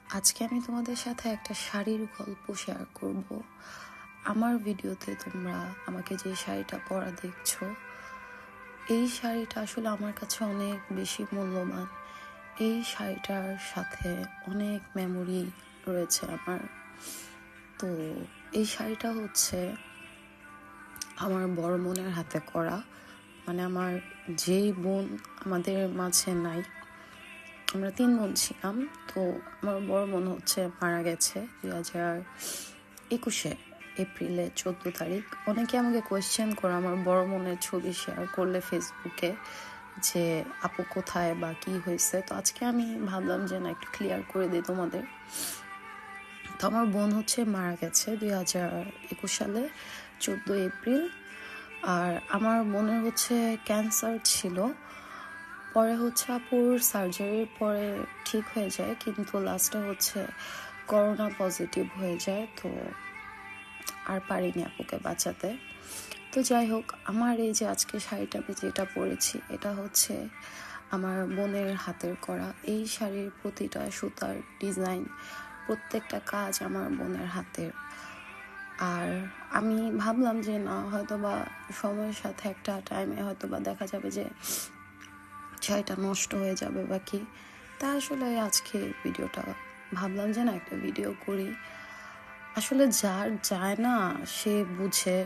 আজকে আমি তোমাদের সাথে একটা শাড়ির গল্প শেয়ার করব। আমার ভিডিওতে তোমরা আমাকে যে শাড়িটা পরা দেখছো, এই শাড়িটা আসলে আমার কাছে অনেক বেশি মূল্যবান। এই শাড়িটার সাথে অনেক মেমোরি রয়েছে আমার। তো এই শাড়িটা হচ্ছে আমার বড় বোনের হাতে করা। মানে আমার যেই বোন আমাদের মাঝে নাই, আমরা 3 বোন ছিলাম। তো আমার বড় বোন হচ্ছে মারা গেছে 2021 এপ্রিলে 14 তারিখ। অনেকে আমাকে কোয়েশ্চেন করে আমার বড় বোনের ছবি শেয়ার করলে ফেসবুকে যে আপু কোথায় বা কি হয়েছে। তো আজকে আমি ভাবলাম যে না, একটু ক্লিয়ার করে দিই তোমাদের। তো আমার বোন হচ্ছে মারা গেছে 2021 সালে 14 এপ্রিল। আর আমার বোনের হচ্ছে ক্যান্সার ছিল। পরে হচ্ছে আপুর সার্জারির পরে ঠিক হয়ে যায়, কিন্তু লাস্টে হচ্ছে করোনা পজিটিভ হয়ে যায়। তো আর পারিনি আপুকে বাঁচাতে। তো যাই হোক, আমার এই যে আজকে শাড়িটা আমি যেটা পরেছি, এটা হচ্ছে আমার বোনের হাতের করা। এই শাড়ির প্রতিটা সুতার ডিজাইন, প্রত্যেকটা কাজ আমার বোনের হাতের। আর আমি ভাবলাম যে না, হয়তো বা সময়ের সাথে একটা টাইমে হয়তো বা দেখা যাবে যে শাড়িটা নষ্ট হয়ে যাবে বা কি। তা আসলে আজকে ভিডিওটা ভাবলাম যে না, একটা ভিডিও করি। আসলে যার যায় না সে বুঝে,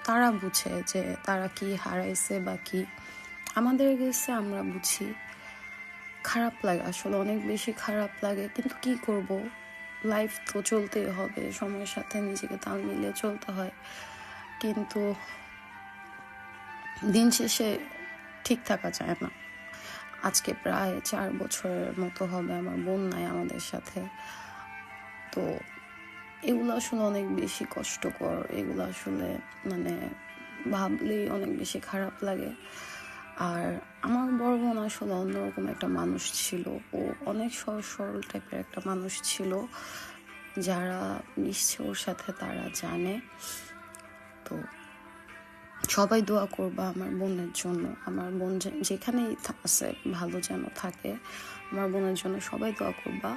তারা বুঝে যে তারা কি হারাইছে বা কি। আমাদের কাছে আমরা বুঝি, খারাপ লাগে, আসলে অনেক বেশি খারাপ লাগে, কিন্তু কি করব, লাইফ তো চলতেই হবে, সময়ের সাথে নিজেকে তাল মিলিয়ে চলতে হয়। কিন্তু দিন শেষে ঠিক থাকা যায় না। আজকে প্রায় 4 বছরের মতো হবে আমার বোন নাই আমাদের সাথে। তো এগুলো আসলে অনেক বেশি কষ্টকর, এগুলো আসলে মানে ভাবলেই অনেক বেশি খারাপ লাগে। আর আমার বড় বোন আসলে অন্যরকম একটা মানুষ ছিল। ও অনেক সহজ সরল টাইপের একটা মানুষ ছিল, যারা মিশছে ওর সাথে তারা জানে। তো সবাই দোয়া করবা আমার বোনের জন্য। আমার বোন যেখানেই আছে ভালো যেন থাকে, আমার বোনের জন্য সবাই দোয়া করবা।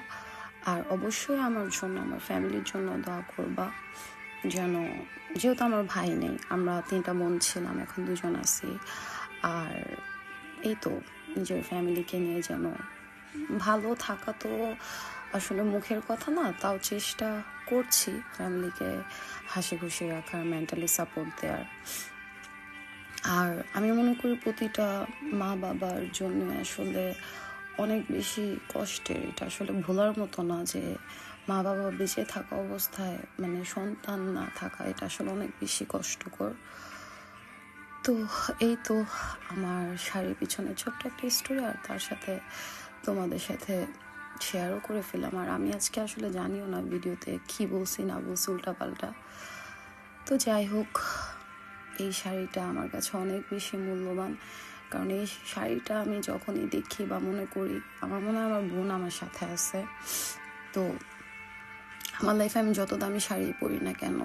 আর অবশ্যই আমার জন্য, আমার ফ্যামিলির জন্য দোয়া করবা, যেন, যেহেতু আমার ভাই নেই, আমরা 3টা বোন ছিলাম, এখন 2জন আছি। আর এই তো নিজের ফ্যামিলিকে নিয়ে যেন ভালো থাকা তো আসলে মুখের কথা না, তাও চেষ্টা করছি ফ্যামিলিকে হাসি খুশি রাখার, মেন্টালি সাপোর্ট দেওয়ার। আর আমি মনে করি প্রতিটা মা বাবার জন্য আসলে অনেক বেশি কষ্টের। এটা আসলে ভোলার মতো না যে মা বাবা বেঁচে থাকা অবস্থায় মানে সন্তান না থাকা, এটা আসলে অনেক বেশি কষ্টকর। তো এই তো আমার শাড়ির পিছনে ছোট্ট একটা স্টোরি, আর তার সাথে তোমাদের সাথে শেয়ারও করে ফেলাম। আর আমি আজকে আসলে জানিও না ভিডিওতে কি বলছি না বলছি, উল্টাপাল্টা। তো যাই হোক, এই শাড়িটা আমার কাছে অনেক বেশি মূল্যবান, কারণ এই শাড়িটা আমি যখনই দেখি বা মনে করি, আমার মনে হয় আমার বোন আমার সাথে আছে। তো আমার লাইফে আমি যত দামি শাড়ি পরি না কেন,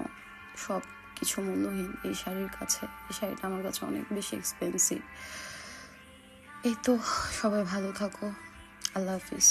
সব কিছু মূল্যহীন এই শাড়ির কাছে। এই শাড়িটা আমার কাছে অনেক বেশি এক্সপেন্সিভ। এই তো, সবাই ভালো থাকো। আল্লাহ হাফিজ।